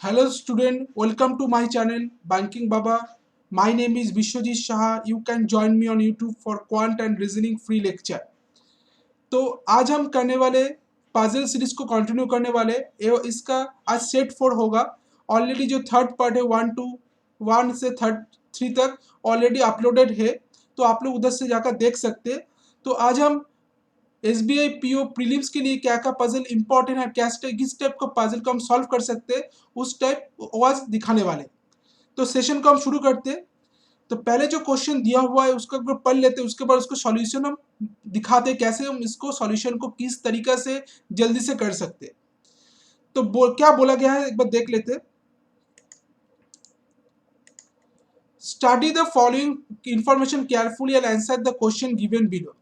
Hello student, welcome to my channel Banking Baba. My name is Vishwajit Shah. You can join me on YouTube for quant and reasoning free lecture. तो आज हम करने वाले puzzle series को continue करने वाले इसका आज सेट 4 होगा। ऑलरेडी जो थर्ड पार्ट है 1 से थर्ड 3 तक ऑलरेडी अपलोडेड है, तो आप लोग उधर से जाकर देख सकते हैं। तो आज हम SBI PO प्रीलिम्स के लिए क्या क्या पजल इंपॉर्टेंट है, किस टाइप का पजल को हम सॉल्व कर सकते हैं, उस टाइप आज दिखाने वाले। तो सेशन को हम शुरू करते हैं। तो पहले जो क्वेश्चन दिया हुआ है उसका अगर पढ़ लेते हैं, उसके बाद उसको सॉल्यूशन हम दिखाते हैं कैसे हम इसको सॉल्यूशन को किस तरीका से जल्दी से कर सकते हैं। तो क्या बोला गया है एक बार देख लेते हैं। Study the following information carefully and answer the question given below.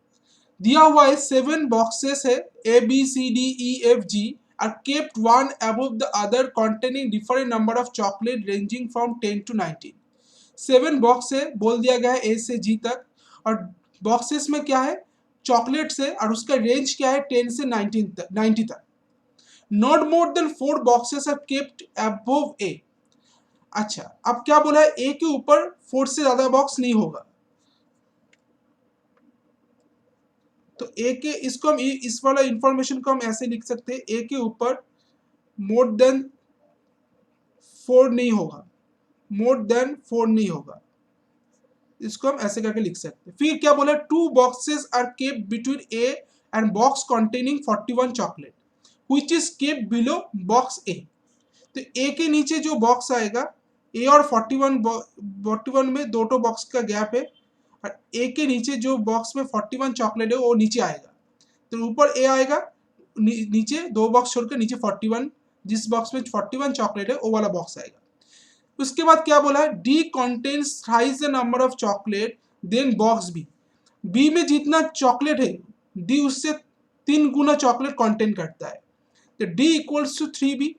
दिया हुआ है 7 बॉक्सेस है ABCDEFG are kept one above the other containing different number of chocolate ranging from 10 to 19। 7 box है, बोल दिया गया है A से G तक, और बॉक्सेस में क्या है चॉकलेट्स है और उसका रेंज क्या है 10 से 90 तक। Not more than 4 boxes are kept above A। अच्छा, अब क्या बोला है A के ऊपर 4 से ज्यादा बॉक्स नहीं होगा। तो ए के इसको हम इस वाला इंफॉर्मेशन को हम ऐसे लिख सकते हैं, ए के ऊपर मोर देन 4 नहीं होगा, मोर देन 4 नहीं होगा, इसको हम ऐसे करके लिख सकते हैं। फिर क्या बोला, 2 boxes are kept between A and box containing 41 chocolate which is kept below box A. तो ए के नीचे जो बॉक्स आएगा, ए और 41 में दो बॉक्स का गैप है, और ए के नीचे जो बॉक्स में 41 चॉकलेट है वो नीचे आएगा। तो ऊपर ए आएगा, नीचे 2 बॉक्स छोड़कर नीचे 41, जिस बॉक्स में 41 चॉकलेट है वो वाला बॉक्स आएगा। उसके बाद क्या बोला है, D contains thrice the number of chocolate than box B. B में जितना चॉकलेट है डी उससे 3 गुना चॉकलेट कंटेन करता है। तो D equals to 3b।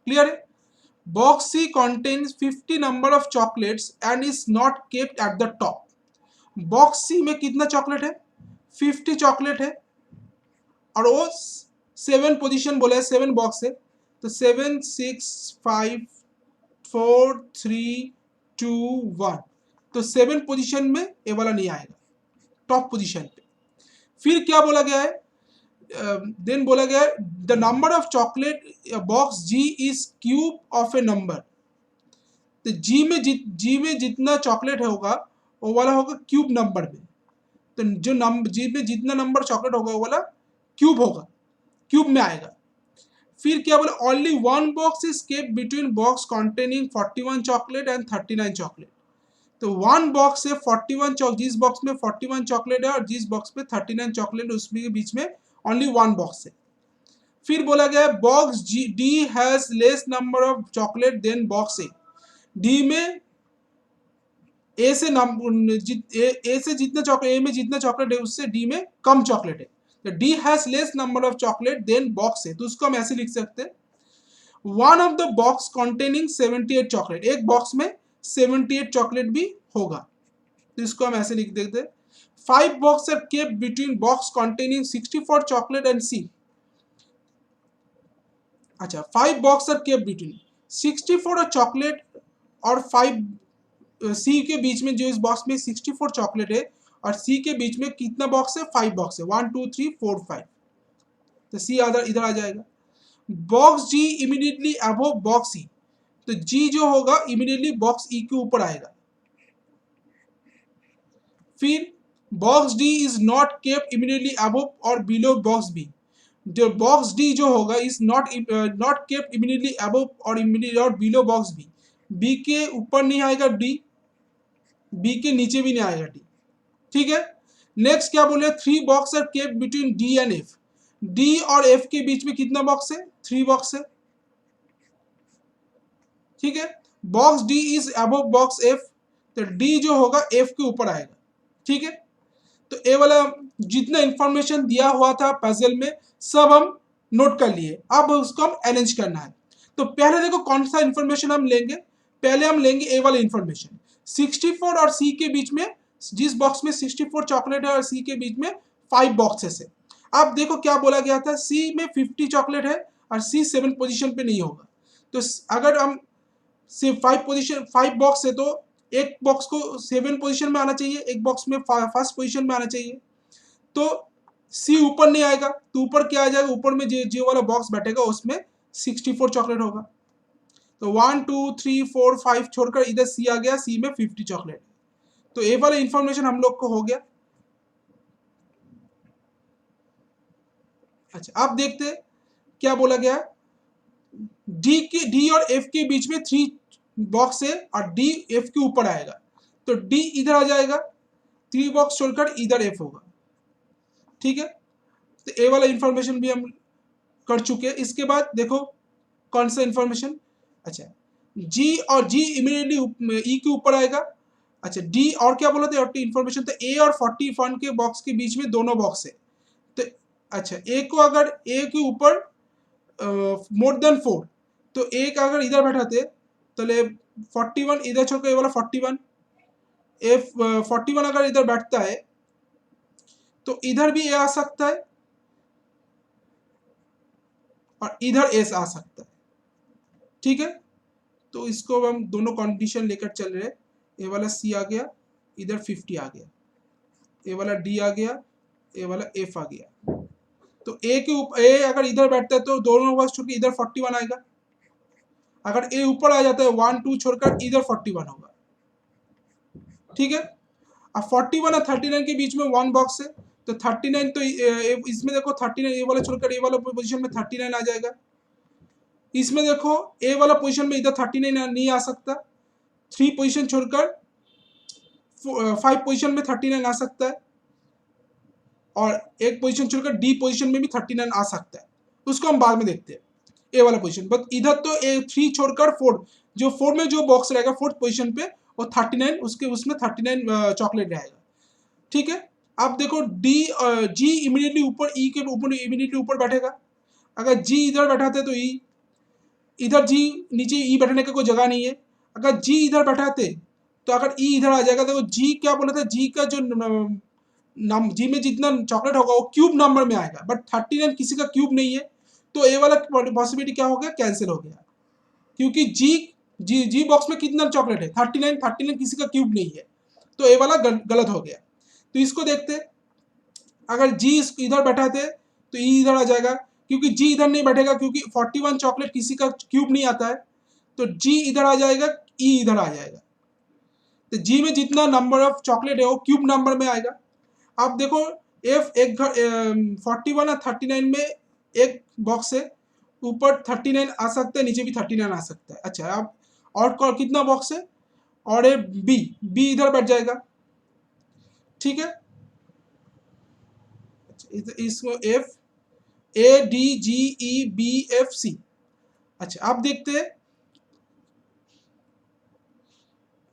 Clear है। Box C contains 50 number of chocolates and is not kept at the top. Box C में कितना चॉकलेट है, 50 चॉकलेट है, और वो 7 पोजीशन बोला है, 7 बॉक्स है। तो 7 6 5 4 3 2 1, तो 7 पोजीशन में ए वाला नहीं आएगा, टॉप पोजीशन पे। फिर क्या बोला गया है, देन बोला गया है the number of chocolate box G is cube of a number. तो जी में जितना चॉकलेट होगा वो वाला होगा क्यूब नंबर में। तो जो नंबर जी में जितना नंबर चॉकलेट होगा वो वाला क्यूब होगा, क्यूब में आएगा। फिर क्या बोला, only 1 box is kept between box containing 41 chocolate and 39 chocolate. तो 1 बॉक्स है 41 जिस बॉक्स में 41 चॉकलेट है और जिस बॉक्स में 39 चॉकलेट, उसके बीच में ओनली 1 बॉक्स है। फिर बोला गया box D has less number of chocolate than box A. D में ए से जितना चॉकलेट, ए में जितना चॉकलेट है उससे डी में कम चॉकलेट है। तो D has less number of chocolate than box है, तो उसको हम ऐसे लिख सकते हैं, one of the box containing 78 chocolate. एक बॉक्स में 78 चॉकलेट भी होगा, तो इसको हम ऐसे लिख देते हैं। 5 box are kept between box containing 64 chocolate and C. अच्छा, 5 बॉक्स आर केप्ट बिटवीन 64 और चॉकलेट और 5 सी के बीच में, जो इस बॉक्स में 64 चॉकलेट है और सी के बीच में कितना बॉक्स है, 5 बॉक्स है, 1 2 3 4 5, तो सी इधर आ जाएगा। बॉक्स जी इमीडिएटली अबव बॉक्स ई। तो जी जो होगा इमीडिएटली बॉक्स ई के ऊपर आएगा। फिर box D is not kept immediately above और बिलो बॉक्स बी। जो बॉक्स डी जो होगा is not kept immediately above और इमीडिएटली और बिलो बॉक्स बी। बी के ऊपर नहीं आएगा डी, बी के नीचे भी नहीं आएगा डी। ठीक है। नेक्स्ट क्या बोले, 3 box are kept between D and F. D और एफ के बीच में कितना बॉक्स है, 3 बॉक्स है। ठीक है। Box D is above box F, तो डी जो होगा एफ के ऊपर आएगा। ठीक है। तो ए वाला जितना इंफॉर्मेशन दिया हुआ था पजल में सब हम नोट कर लिए, अब उसको हम अरेंज करना है। तो पहले देखो कौन सा इंफॉर्मेशन हम लेंगे, पहले हम लेंगे ए वाला इंफॉर्मेशन। 64 और सी के बीच में, जिस बॉक्स में 64 चॉकलेट है और सी के बीच में 5 बॉक्सेस है। अब देखो क्या बोला गया था, सी में 50 चॉकलेट है और सी 7 पोजीशन पे नहीं होगा, तो अगर हम सिर्फ 5 बॉक्स है तो एक बॉक्स को 7 पोजीशन में आना चाहिए, एक बॉक्स में फर्स्ट पोजीशन में आना चाहिए। तो सी ऊपर नहीं आएगा, तो ऊपर क्या आ जाएगा, ऊपर में जो वाला बॉक्स बैठेगा उसमें 64 चॉकलेट होगा। तो 1 2 3 4 5 छोड़कर इधर सी आ गया, सी में 50 चॉकलेट। तो ये वाला इंफॉर्मेशन हम लोग को हो गया। अच्छा, अब देखते क्या बोला गया। डी और एफ के बीच में 3 बॉक्स है और डी एफ के ऊपर आएगा, तो डी इधर आ जाएगा, 3 बॉक्स छोड़कर इधर एफ होगा। ठीक है, तो ए वाला इंफॉर्मेशन भी हम कर चुके हैं। इसके बाद देखो कौन सा इंफॉर्मेशन। अच्छा, जी और जी इमीडिएटली ई के ऊपर आएगा। अच्छा, डी और क्या बोला था इंफॉर्मेशन, तो ए और 41 के बॉक्स के बीच में दोनों बॉक्स है। तो अच्छा, ए को अगर ए के ऊपर मोर देन 4, तो ए का अगर इधर बैठाते तो ले 41 इधर छोड़कर ये वाला 41, ए 41 अगर इधर बैठता है तो इधर भी ए आ सकता है और इधर एस आ सकता है। ठीक है, तो इसको हम दोनों कंडीशन लेकर चल रहे हैं। ए वाला सी आ गया, इधर 50 आ गया, ए वाला डी आ गया, ए वाला एफ आ गया। तो ए के ऊपर ए अगर इधर बैठता है तो दोनों बॉक्स छोड़ के इधर 41 आएगा। अगर ए ऊपर आ जाता है 1 2 छोड़कर इधर 41 होगा। ठीक है, अब 41 और 39 के बीच में 1 बॉक्स है, तो 39 तो इसमें देखो 39 ए वाला छोड़कर ए वाला पोजीशन में 39 आ जाएगा। इसमें देखो ए वाला पोजीशन में इधर 39 नहीं आ सकता, 3 पोजीशन छोड़कर 5 पोजीशन में 39 आ सकता है, और एक पोजीशन छोड़कर डी पोजीशन में भी 39 आ सकता है। उसको हम बाद में देखते हैं ए वाला पोजीशन। बट इधर तो ए 3 छोड़कर 4, जो 4 में जो बॉक्स रहेगा 4th पोजीशन पे वो 39, उसके उसमें 39 चॉकलेट रहेगा। ठीक है, अब देखो डी जी इमीडिएटली ऊपर ई के ऊपर इमीडिएटली ऊपर बैठेगा। अगर जी इधर बैठाते तो ई, इधर जी नीचे ई बैठने का कोई जगह नहीं है। अगर जी इधर बैठाते तो अगर ई इधर आ जाएगा, तो जी क्या बोला था, जी का जो जी में जितना चॉकलेट होगा वो क्यूब नंबर में आएगा, बट 39 किसी का क्यूब नहीं है, तो ए वाला पॉसिबिलिटी क्या हो गया, कैंसिल हो गया। क्योंकि जी बॉक्स में कितना चॉकलेट है, 39 किसी का क्यूब नहीं है, तो ए वाला गलत हो गया। तो इसको देखते, अगर जी इधर बैठाते तो ई इधर आ जाएगा, क्योंकि जी इधर नहीं बैठेगा, क्योंकि 41 चॉकलेट किसी का क्यूब नहीं आता है, तो जी इधर आ जाएगा, ई इधर आ जाएगा। तो जी में जितना नंबर ऑफ चॉकलेट है वो क्यूब नंबर में आएगा। अब देखो एफ एक 41 और 39 में एक बॉक्स है, ऊपर 39 आ सकता है, नीचे भी 39 आ सकता है। अच्छा, अब और कितना बॉक्स है, और ए बी, बी इधर बैठ जाएगा। ठीक है, इसको F A D G E B F C. अच्छा, आप देखते हैं।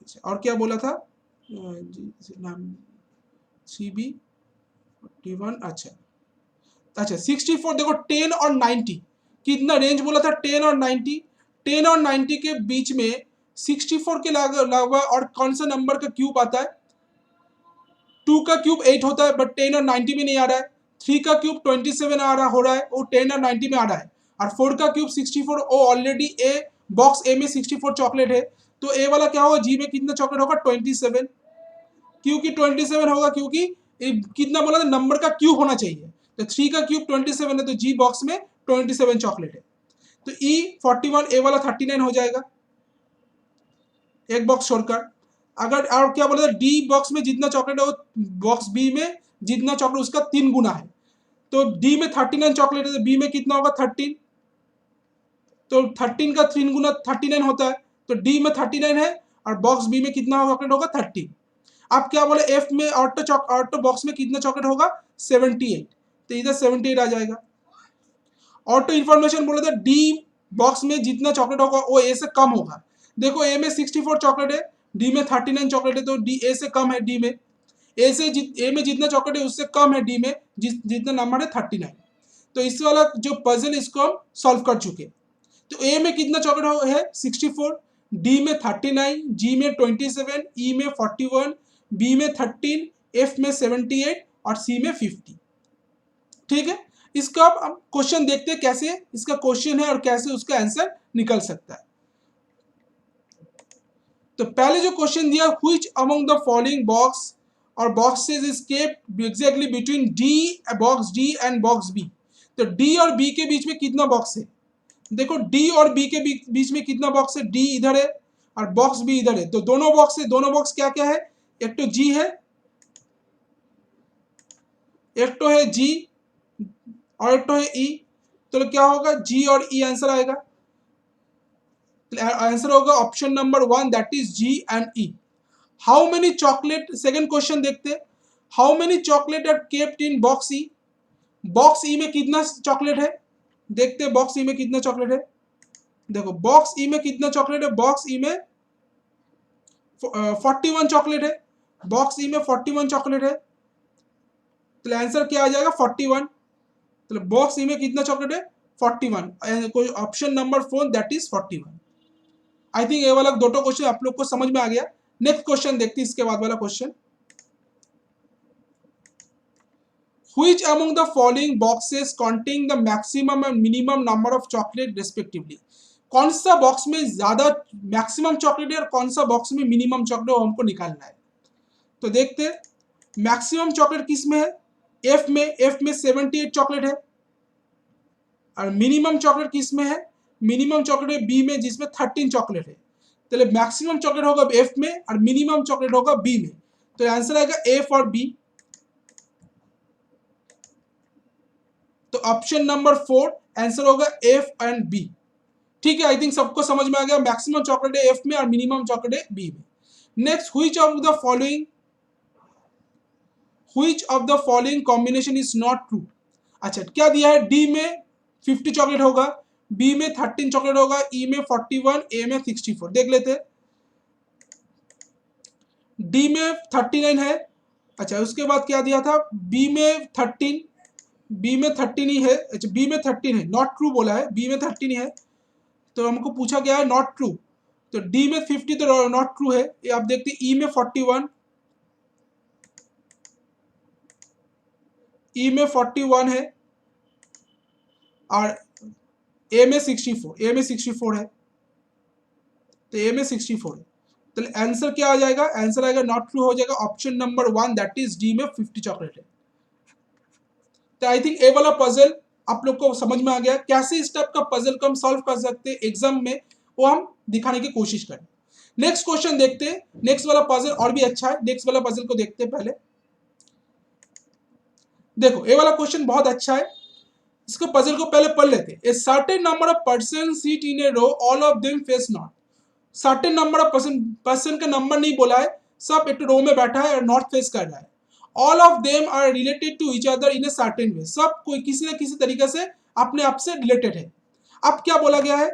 अच्छा, और क्या बोला था, नाम सी बी 41। अच्छा अच्छा, 64 देखो 10 और 90 कितना रेंज बोला था, 10 और 90, 10 और 90 के बीच में 64 के अलावा और कौन सा नंबर का क्यूब आता है, 2 का क्यूब 8 होता है, बट 10 और 90 में नहीं आ रहा है। 3 का क्यूब 27 हो रहा है, वो 10 और 90 में आ रहा है। और 4 का क्यूब 64, वो ऑलरेडी ए बॉक्स ए में 64 चॉकलेट है, तो ए वाला क्या होगा, जी में कितना चॉकलेट होगा, 27। क्योंकि 27 होगा, क्योंकि कितना बोला था, नंबर का क्यूब होना चाहिए, तो 3 का क्यूब 27 है, तो जी बॉक्स में 27 चॉकलेट है, तो ई 41 ए वाला 39 हो जाएगा, एक बॉक्स छोड़कर। अगर और क्या बोला था, डी बॉक्स में जितना चॉकलेट है वो बॉक्स बी में जितना चॉकलेट उसका 3 गुना है, तो डी में 39 चॉकलेट है, तो बी में कितना होगा, 13, तो 13 का 3 गुना 39 होता है, तो डी में 39 है और बॉक्स बी में कितना चॉकलेट होगा, 30। आप क्या बोले, एफ में ऑटो बॉक्स में कितना चॉकलेट होगा, 78, तो इधर 78 आ जाएगा। ऑटो इन्फॉर्मेशन बोले तो डी बॉक्स में जितना चॉकलेट होगा वो ए से कम होगा। देखो ए में 64 चॉकलेट है, डी में 39 चॉकलेट है, तो डी ए से कम है, डी में ए में जितना चॉकलेट है उससे कम है डी में जितना नंबर है 39। तो इस वाला जो पजल इसको हम सॉल्व कर चुके। तो ए में कितना चॉकलेट है, 64, डी में 39, जी में 27, ई में 41, बी में 13, एफ में 78 और सी में 50। ठीक है, इसका अब क्वेश्चन देखते हैं कैसे इसका क्वेश्चन है और कैसे उसका आंसर निकल सकता है। तो पहले जो क्वेश्चन दिया, which among the following box और boxes is kept exactly between box D and box B. तो डी और बी के बीच में कितना बॉक्स है? देखो डी और बी के बीच में कितना बॉक्स है? डी इधर है और बॉक्स बी इधर है, तो दोनों बॉक्स है। दोनों बॉक्स क्या क्या है? एक तो जी है, एक तो है जी और एक तो है ई। तो क्या होगा? जी और ई आंसर आएगा। आंसर होगा option number 1 that is G and E. How many chocolate, second question देखते हैं। How many chocolate are kept in box E. Box E में कितना चॉकलेट है? देखते हैं बॉक्स ई में कितना चॉकलेट है। देखो बॉक्स ई में कितना चॉकलेट है? बॉक्स ई में 41 चॉकलेट है। बॉक्स ई में 41 चॉकलेट है, तो आंसर क्या आ जाएगा? 41। तो बॉक्स ई में कितना चॉकलेट है? 41। कोई option number 4 that is 41। I think ये वाला दो क्वेश्चन आप लोग को समझ में आ गया। नेक्स्ट क्वेश्चन देखते हैं, इसके बाद वाला question. Which among the following boxes contain the maximum and minimum number of chocolate respectively? कौन सा बॉक्स में ज्यादा मैक्सिमम चॉकलेट है और कौन सा बॉक्स में मिनिमम चॉकलेट हमको निकालना है। तो देखते हैं मैक्सिमम चॉकलेट किस में है? एफ में। एफ में 78 चॉकलेट है। और मिनिमम चॉकलेट किस में है? मिनिमम चॉकलेट है बी में, जिसमें 13 चॉकलेट है। तो मैक्सिमम चॉकलेट होगा एफ में और मिनिमम चॉकलेट होगा बी में। तो आंसर आएगा एफ और बी। तो ऑप्शन नंबर 4 आंसर होगा एफ एंड बी। ठीक है, आई थिंक सबको समझ में आ गया। मैक्सिमम चॉकलेट है एफ में और मिनिमम चॉकलेट है बी में। Next, which of the following combination is not true. अच्छा, क्या दिया है? डी में 50 चॉकलेट होगा, बी में 13 चॉकलेट होगा, ई में 41, ए में 64। देख लेते। डी में 39 है। अच्छा, उसके बाद क्या दिया था? बी में 13, बी में 13 ही है। अच्छा, बी में 13 है, नॉट ट्रू बोला है, बी में 13 ही है। तो हमको पूछा गया है नॉट ट्रू। तो डी में 50 तो नॉट ट्रू है। ये आप देखते हैं ई में 41, ई में 41 है और ए में 64, ए में 64 है। तो ए में 64 है। तो आंसर क्या आ जाएगा? आंसर आएगा नॉट ट्रू हो जाएगा option number 1 that is D में 50 चॉकलेट है। तो आई थिंक ए वाला पजल आप लोग को समझ में आ गया। कैसे इस टाइप का पजल को हम सॉल्व कर सकते हैं एग्जाम में, वो हम दिखाने की कोशिश करें। नेक्स्ट क्वेश्चन देखते हैं। नेक्स्ट वाला पजल और भी अच्छा है। नेक्स्ट वाला पजल को देखते हैं पहले। देखो ये वाला क्वेश्चन बहुत अच्छा है। इसको पजल को पहले पढ़ लेते हैं। A certain number of person sit in a row, all of them face north. Certain number of person का नंबर नहीं बोला है, सब एक रो में बैठा है और नॉर्थ फेस कर रहा है। All of them are related to each other in a certain way. सब कोई किसी न किसी तरीके से अपने आप से रिलेटेड है। अब क्या बोला गया है?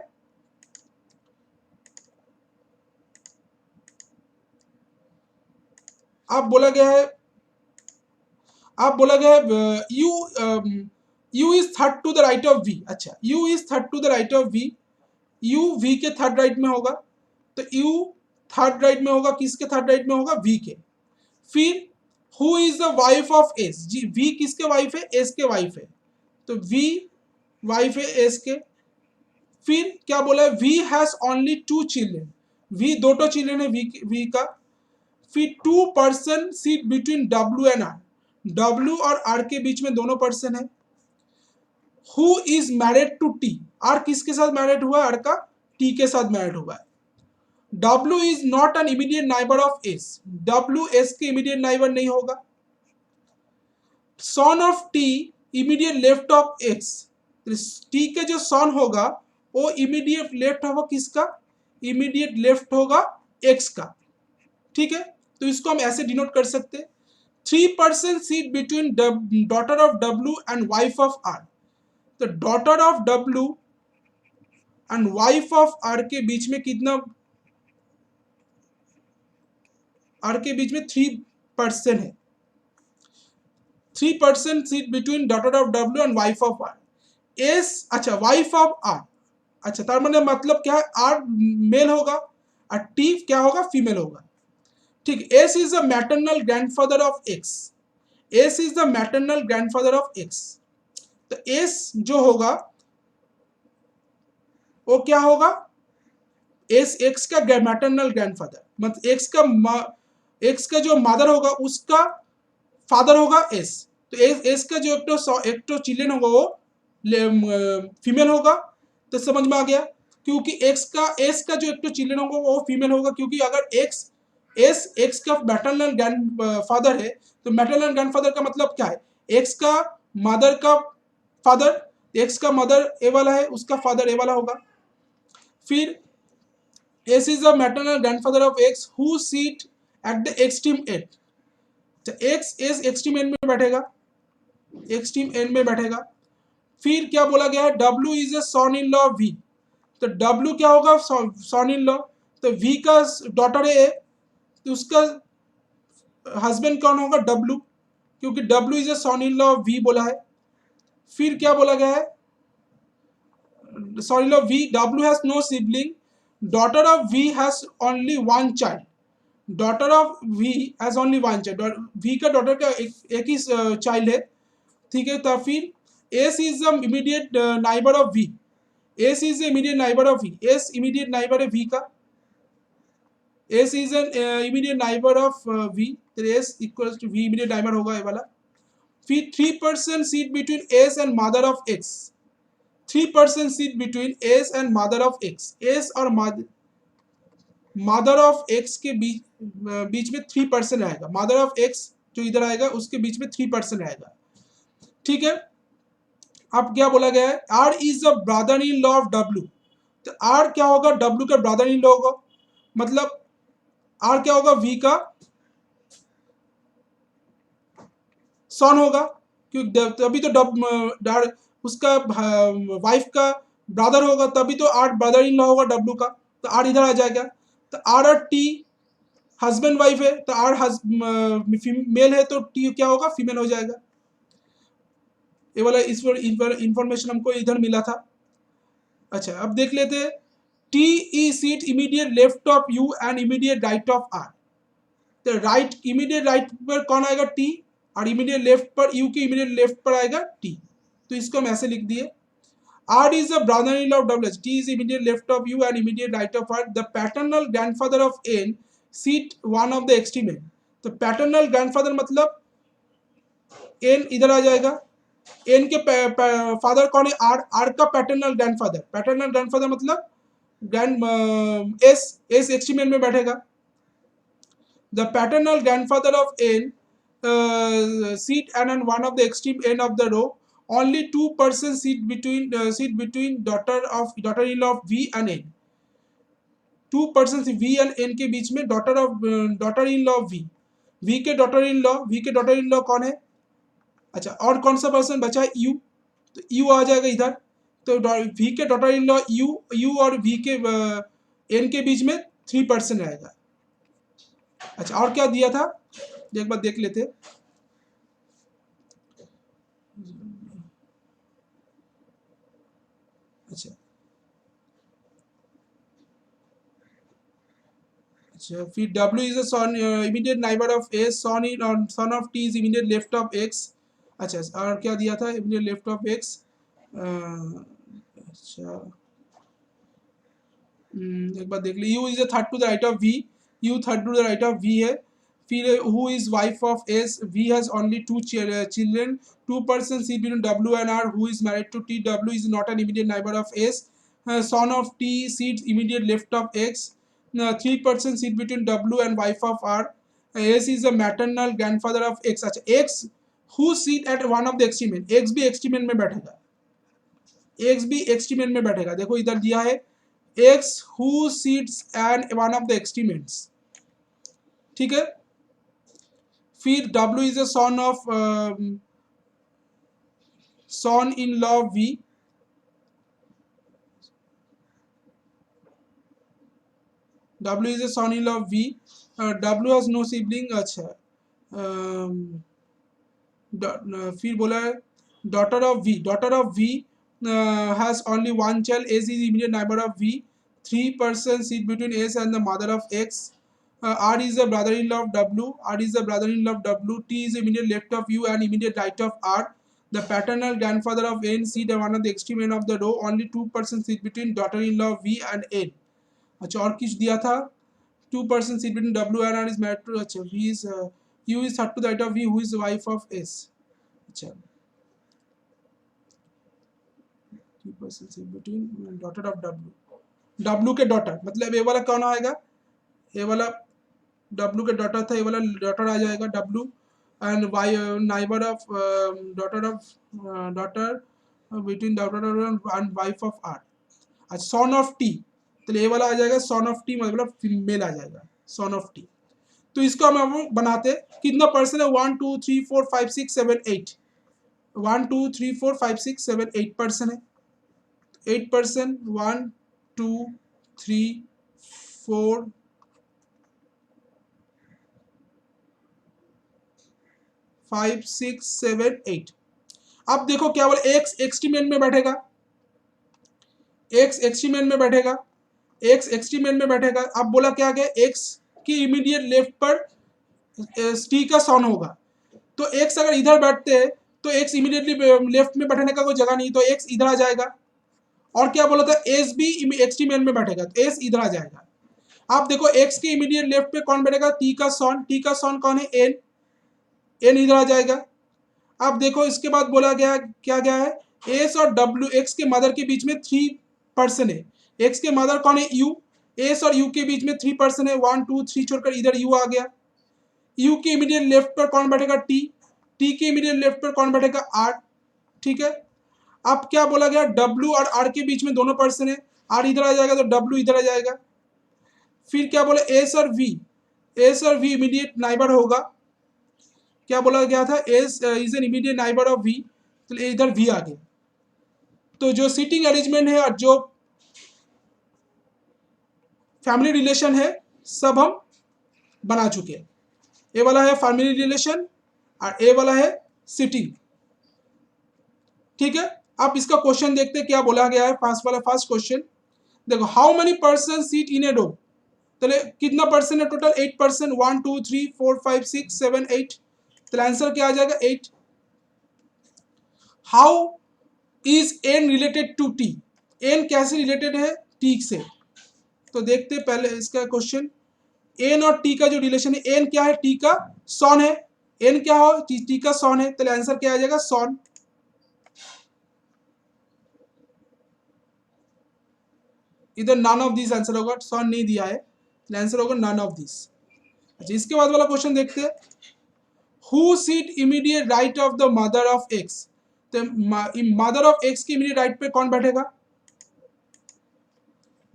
अब बोला गया है, U is third to the right of V. अच्छा, U is third to the right of V. U V के थर्ड राइट में होगा, तो यू थर्ड राइट में होगा। किसके थर्ड राइट में होगा? वी के। फिर who is the wife of S. जी, वी किसके वाइफ है? एस के वाइफ है, तो वी वाइफ है एस के। फिर क्या बोला है? V has only 2 children. V दो चिल्ड्रन है वी का। फिर 2 person sit between W and R. W और आर के बीच में दोनों पर्सन है। Who is married to T. R किसके साथ मैरिड हुआ है? आर का टी के साथ मैरिड हुआ है। W is not an immediate neighbour of S। W S के इमीडिएट नाइबर नहीं होगा। Son of T immediate left of X। T के जो सन होगा वो इमीडिएट लेफ्ट होगा किसका? इमीडिएट लेफ्ट होगा X का। ठीक है, तो इसको हम ऐसे डिनोट कर सकते हैं। 3 person sit between daughter of W and wife of R। तो daughter of W and wife of R के बीच में कितना? आर के बीच में 3 पर्सन है। 3 person sit between daughter of W and wife of R. S, अच्छा वाइफ ऑफ आर। अच्छा, तार मैंने मतलब क्या है? आर मेल होगा और टी क्या होगा? फीमेल होगा। ठीक, S is the maternal grandfather of x. S is the maternal grandfather of x. तो एस जो होगा वो क्या होगा, एस एक्स का मैटरनल ग्रैंडफादर, मतलब एक्स का जो मदर होगा उसका फादर होगा एस। तो एस का जो एक तो चिल्ड्रन होगा वो फीमेल होगा। तो समझ में आ गया, क्योंकि एस का जो एक तो चिल्ड्रन होगा वो फीमेल होगा, क्योंकि अगर एक्स का मैटरनल ग्रैंड फादर है, तो मैटरनल ग्रैंडफादर का मतलब क्या है, एक्स का मदर का फादर, एक्स का मदर ए वाला है, उसका फादर ए वाला होगा। फिर S is the maternal grandfather of X who sit at the extreme end. तो X is extreme end में बैठेगा, extreme end में बैठेगा। फिर क्या बोला गया है, W is a son in law of V। तो W क्या होगा, son in law। तो V का डॉटर है A, तो उसका हस्बैंड कौन होगा, W, क्योंकि W is a son in law of V बोला है। फिर क्या बोला गया है, son in law of V, W has no sibling, daughter of V has only one child। Daughter of V has only one child, V का daughter का एक ही चाइल्ड है, ठीक है। तो फिर S is the immediate neighbour of V, S is the immediate neighbour of V, S immediate neighbour है वी का, S is an immediate neighbour of V, तो S equals to V immediate neighbour होगा ये वाला। फिर 3% seat between S and mother of X, 3% seat between S and mother of x, S और mother of x के बीच में 3% आएगा, मदर ऑफ एक्स जो इधर आएगा उसके बीच में 3% आएगा, ठीक है। अब क्या बोला गया है, R is the brother in law of W. तो आर क्या होगा, डब्ल्यू का ब्रदर इन लॉ होगा, मतलब आर क्या होगा, वी का सन होगा, क्योंकि तभी तो उसका वाइफ का ब्रदर होगा, तभी तो आर ब्रदर इन लॉ होगा डब्ल्यू का। तो आर इधर आ जाएगा, तो आर और टी हस्बैंड वाइफ है, तो आर मेल है, तो टी क्या होगा, फीमेल हो जाएगा। ये वाला इस पर इंफॉर्मेशन हमको इधर मिला था। अच्छा, अब देख लेते हैं, T E sit immediate left of U and immediate right of R. तो राइट, इमीडिएट राइट पर कौन आएगा, टी, और इमीडिएट लेफ्ट पर, यू के इमीडिएट लेफ्ट पर आएगा टी। तो इसको हम ऐसे लिख दिए, R is the brother-in-law of W. T is immediate left of U and immediate right of R. The paternal grandfather of N seat one of the extreme end. तो paternal grandfather मतलब N इधर आ जाएगा, N के father कौन है, R, R का paternal grandfather मतलब S extreme and में बैठेगा। The paternal grandfather of N seat and on one of the extreme end of the row, only 2% seat between daughter-in-law of V and N। 2% V and N के बीच में daughter in law of V, V के daughter in law कौन है, अच्छा, और कौन सा पर्सन बचा है, U। तो U आ जाएगा इधर, तो V के daughter in law U और V के N के बीच में 3% आएगा। अच्छा, और क्या दिया था, एक बार देख लेते। अच्छा अच्छा, फिर W is a son immediate neighbor of A, son of T is immediate left of X। अच्छा, और क्या दिया था, immediate left of X। अच्छा, एक बार देख ली, U is a third to the right of V, U third to the right of V है। फिर who is wife of S, V has only 2 children, 2% seat between W and R, who is married to T, W is not an immediate neighbor of S। Son of T seats immediate left of X, 3% seat between W and wife of R। S is the maternal grandfather of X। अच्छा, X who seat at one of the extreme end, X भी extreme end में बैठेगा, X भी extreme end में बैठेगा, देखो इधर दिया है X who sits at one of the extreme ends, ठीक है। फिर W is a son of son in law V, W is a son in law V, W has no sibling। अच्छा, फिर बोला है daughter of V has only one child, S is immediate neighbor of V, 3% seat between S and the mother of X। R is the brother-in-law of W, R is the brother-in-law of W, T is immediate left of U and immediate right of R। The paternal grandfather of N sit at one of the extreme end of the row. Only 2% sit between daughter-in-law V and N. अच्छा और कुछ दिया था 2% sit between W and R is married to अच्छा V is U is third to the right of V who is the wife of S. अच्छा 2% sit between daughter of W. W के daughter मतलब ये वाला कौन आएगा ये वाला W के डॉटर था ये वाला डॉटर आ जाएगा W and neighbor of daughter between daughter and wife of R. अच्छा son of T तो ये वाला आ जाएगा son of T मतलब फीमेल आ जाएगा son of T. तो इसको हम बनाते कितना पर्सन है 1 2 3 4 5 6 7 8 1 2 3 4 5 6 7 8 पर्सन है 8 पर्सन 1 2 3 4 5 6 7 8. अब देखो क्या बोले एक्स एक्सट्रीमेंट में बैठेगा एक्स एक्सट्रीमेंट में बैठेगा एक्स एक्सट्रीमेंट में बैठेगा. अब बोला क्या गया एक्स की इमीडिएट लेफ्ट पर टी का सॉन होगा तो एक्स अगर इधर बैठते हैं तो एक्स इमीडिएटली लेफ्ट में बैठने का कोई जगह नहीं तो एक्स इधर आ जाएगा. और क्या बोला था एस भी एक्सट्रीमेंट में बैठेगा तो एस इधर आ जाएगा. आप देखो एक्स के इमीडिएट लेफ्ट पे कौन बैठेगा टी का सॉन कौन है एन एन इधर आ जाएगा. अब देखो इसके बाद बोला गया क्या गया है एस और डब्ल्यू एक्स के मदर के बीच में 3 पर्सन है. एक्स के मदर कौन है यू एस और यू के बीच में 3 पर्सन है 1 2 3 छोड़कर इधर यू आ गया. यू के इमीडिएट लेफ्ट पर कौन बैठेगा टी टी के इमीडिएट लेफ्ट पर कौन बैठेगा आर. ठीक है. अब क्या बोला गया डब्ल्यू और आर के बीच में दोनों पर्सन है आर इधर आ जाएगा तो डब्ल्यू इधर आ जाएगा. फिर क्या बोले एस और वी इमीडिएट नाइबर होगा. क्या बोला गया था S is an immediate neighbour of V तो इधर वी आ गया. तो जो सीटिंग अरेंजमेंट है और जो फैमिली रिलेशन है सब हम बना चुके हैं. ए वाला है फैमिली रिलेशन और ए वाला है सीटिंग. ठीक है. आप इसका क्वेश्चन देखते हैं क्या बोला गया है फर्स्ट क्वेश्चन देखो how many person sit in a रो तो कितना पर्सन है टोटल 8 पर्सन 1 2 3 4 5 6 7 8 तो आंसर क्या आ जाएगा 8. How is N related to T N कैसे रिलेटेड है टी से तो देखते पहले इसका क्वेश्चन एन और टी का जो रिलेशन है एन क्या है टी का सॉन है एन क्या हो टी का सॉन है तो आंसर क्या आ जाएगा सॉन. इधर नन ऑफ दिस आंसर होगा सॉन नहीं दिया है आंसर होगा नन ऑफ दिस. अच्छा इसके बाद वाला क्वेश्चन देखते हैं who seat immediate right of the mother of x तो मदर ऑफ एक्स के इमीडिएट राइट पे कौन बैठेगा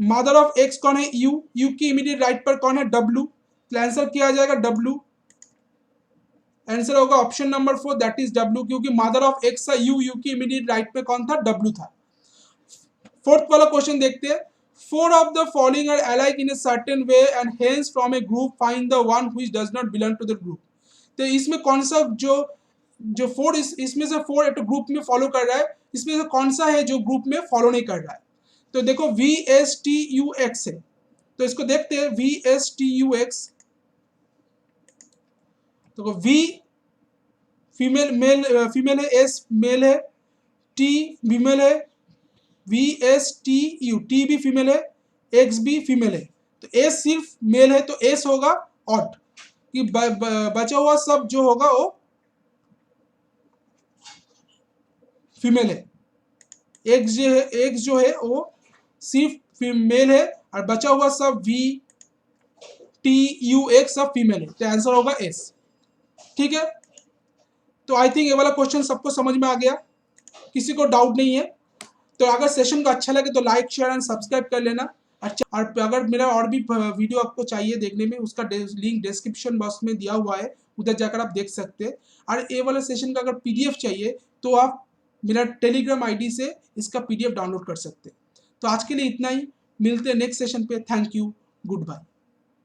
मदर ऑफ एक्स कौन है यू यू की इमीडिएट राइट पर कौन है डब्ल्यू तो आंसर क्या आ जाएगा डब्ल्यू. आंसर होगा option number 4 that is W क्योंकि मदर ऑफ एक्स था यू की इमीडिएट राइट पे कौन था डब्ल्यू था. फोर्थ वाला क्वेश्चन देखते हैं 4 of the following are alike in a certain way and hence from a group find the one which does not belong to the group. तो इसमें कौन सा जो 4 इसमें से 4 एक ग्रुप में फॉलो कर रहा है इसमें से कौन सा है जो ग्रुप में फॉलो नहीं कर रहा है. तो देखो VSTUX है तो इसको देखते हैं VSTUX तो V फीमेल है S मेल है T फीमेल है VSTU टी भी फीमेल है एक्स भी फीमेल है तो एस सिर्फ मेल है तो एस होगा ऑट कि बचा हुआ सब जो होगा वो फीमेल है. एक्स जो है वो सिर्फ फीमेल है और बचा हुआ सब VTU सब फीमेल है तो आंसर होगा एस. ठीक है. तो आई थिंक ये वाला क्वेश्चन सबको समझ में आ गया किसी को डाउट नहीं है. तो अगर सेशन को अच्छा लगे तो लाइक शेयर एंड सब्सक्राइब कर लेना. अच्छा और अगर मेरा और भी वीडियो आपको चाहिए देखने में उसका लिंक डिस्क्रिप्शन बॉक्स में दिया हुआ है उधर जाकर आप देख सकते हैं. और ये वाला सेशन का अगर PDF चाहिए तो आप मेरा टेलीग्राम ID से इसका PDF डाउनलोड कर सकते हैं. तो आज के लिए इतना ही मिलते हैं नेक्स्ट सेशन पे. Thank you good bye.